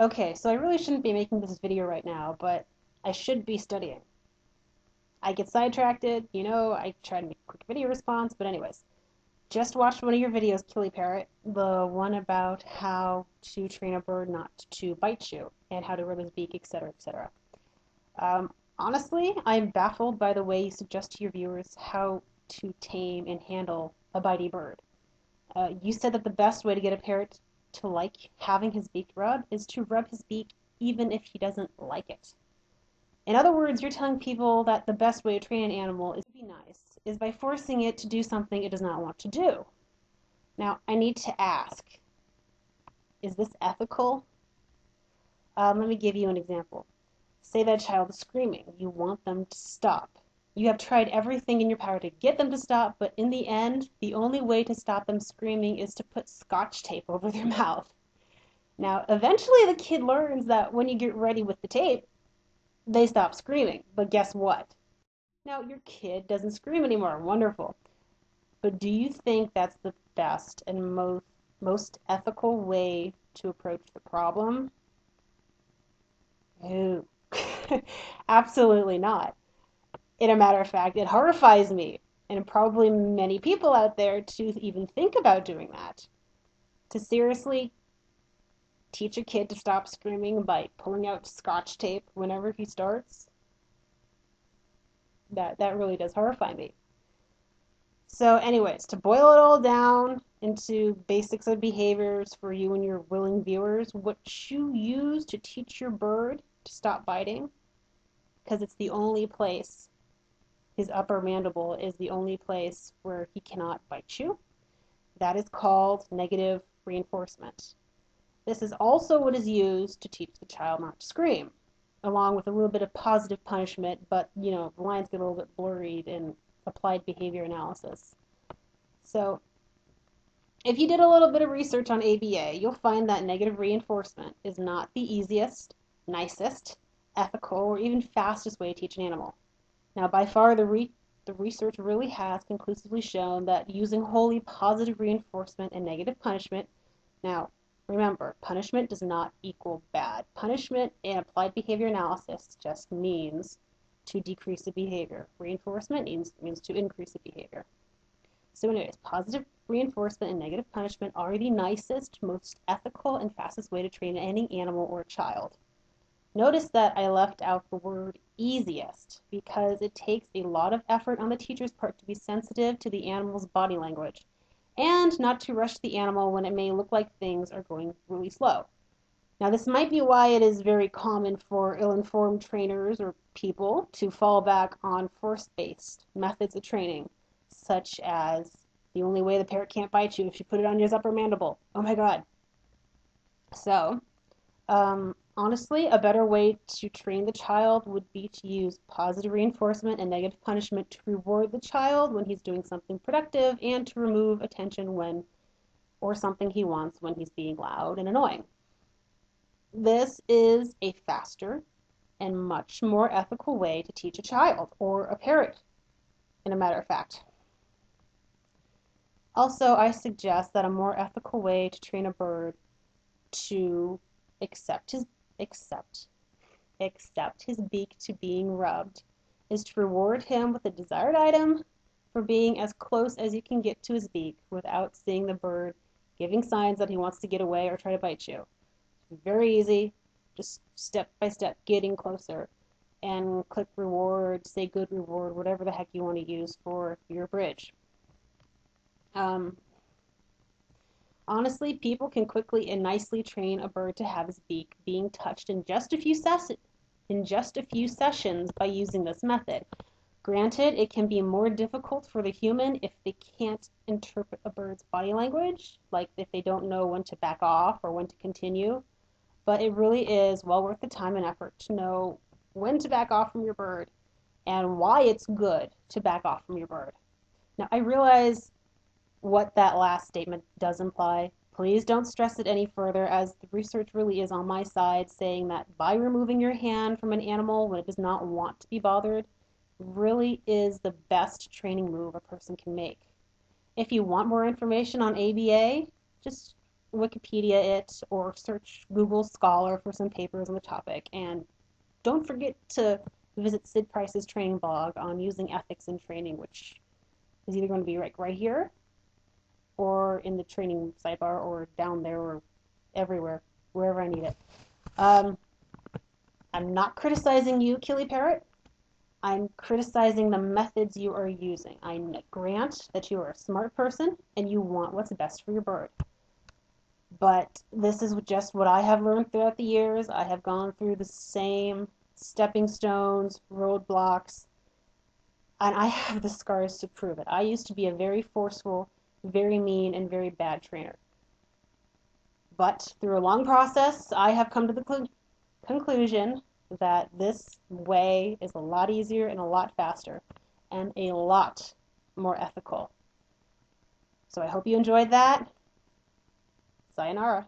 Okay, so I really shouldn't be making this video right now, but I should be studying. I get sidetracked, I try to make a quick video response, but anyways, just watched one of your videos, Kiliparrot, the one about how to train a bird not to bite you and how to rub his beak, etc., etc. Honestly, I'm baffled by the way you suggest to your viewers how to tame and handle a bitey bird. You said that the best way to get a parrot to like having his beak rubbed is to rub his beak even if he doesn't like it. In other words, you're telling people that the best way to train an animal is to be nice, is by forcing it to do something it does not want to do. Now, I need to ask, is this ethical? Let me give you an example. Say that child is screaming. You want them to stop. You have tried everything in your power to get them to stop, but in the end, the only way to stop them screaming is to put scotch tape over their mouth. Now, eventually the kid learns that when you get ready with the tape, they stop screaming. But guess what? Now your kid doesn't scream anymore. Wonderful. But do you think that's the best and most ethical way to approach the problem? No. Absolutely not. In a matter of fact, it horrifies me, and probably many people out there, to even think about doing that. To seriously teach a kid to stop screaming by pulling out scotch tape whenever he starts, that really does horrify me. So anyways, to boil it all down into basics of behaviors for you and your willing viewers, what you use to teach your bird to stop biting, because it's the only place, his upper mandible is the only place where he cannot bite you. That is called negative reinforcement. This is also what is used to teach the child not to scream, along with a little bit of positive punishment, but the lines get a little bit blurred in applied behavior analysis. So if you did a little bit of research on ABA, you'll find that negative reinforcement is not the easiest, nicest, ethical, or even fastest way to teach an animal. Now, by far, the research really has conclusively shown that using wholly positive reinforcement and negative punishment. Now, remember, punishment does not equal bad. Punishment in applied behavior analysis just means to decrease the behavior. Reinforcement means to increase the behavior. So anyways, positive reinforcement and negative punishment are the nicest, most ethical, and fastest way to train any animal or child. Notice that I left out the word easiest because it takes a lot of effort on the teacher's part to be sensitive to the animal's body language and not to rush the animal when it may look like things are going really slow. Now, this might be why it is very common for ill-informed trainers or people to fall back on force-based methods of training, such as the only way the parrot can't bite you if you put it on his upper mandible. Oh my God. So, honestly, a better way to train the child would be to use positive reinforcement and negative punishment to reward the child when he's doing something productive and to remove attention or something he wants when he's being loud and annoying. This is a faster and much more ethical way to teach a child, or a parrot, in a matter of fact. Also, I suggest that a more ethical way to train a bird to accept his beak to being rubbed is to reward him with a desired item for being as close as you can get to his beak without seeing the bird giving signs that he wants to get away or try to bite you. Very easy, just step by step getting closer, and click reward, say good reward, whatever the heck you want to use for your bridge. Honestly, people can quickly and nicely train a bird to have his beak being touched in just a few sessions by using this method. Granted, it can be more difficult for the human if they can't interpret a bird's body language, like if they don't know when to back off or when to continue, but it really is well worth the time and effort to know when to back off from your bird and why it's good to back off from your bird. Now, I realize what that last statement does imply. Please don't stress it any further, as the research really is on my side, saying that by removing your hand from an animal when it does not want to be bothered really is the best training move a person can make. If you want more information on ABA, just Wikipedia it or search Google Scholar for some papers on the topic. And don't forget to visit Sid Price's training blog on using ethics in training, which is either going to be right here or in the training sidebar or down there or everywhere, wherever I need it. I'm not criticizing you, Kiliparrot. I'm criticizing the methods you are using. I grant that you are a smart person and you want what's best for your bird. But this is just what I have learned throughout the years. I have gone through the same stepping stones, roadblocks, and I have the scars to prove it. I used to be a very forceful, very mean, and very bad trainer. But through a long process, I have come to the conclusion that this way is a lot easier and a lot faster and a lot more ethical. So I hope you enjoyed that. Sayonara.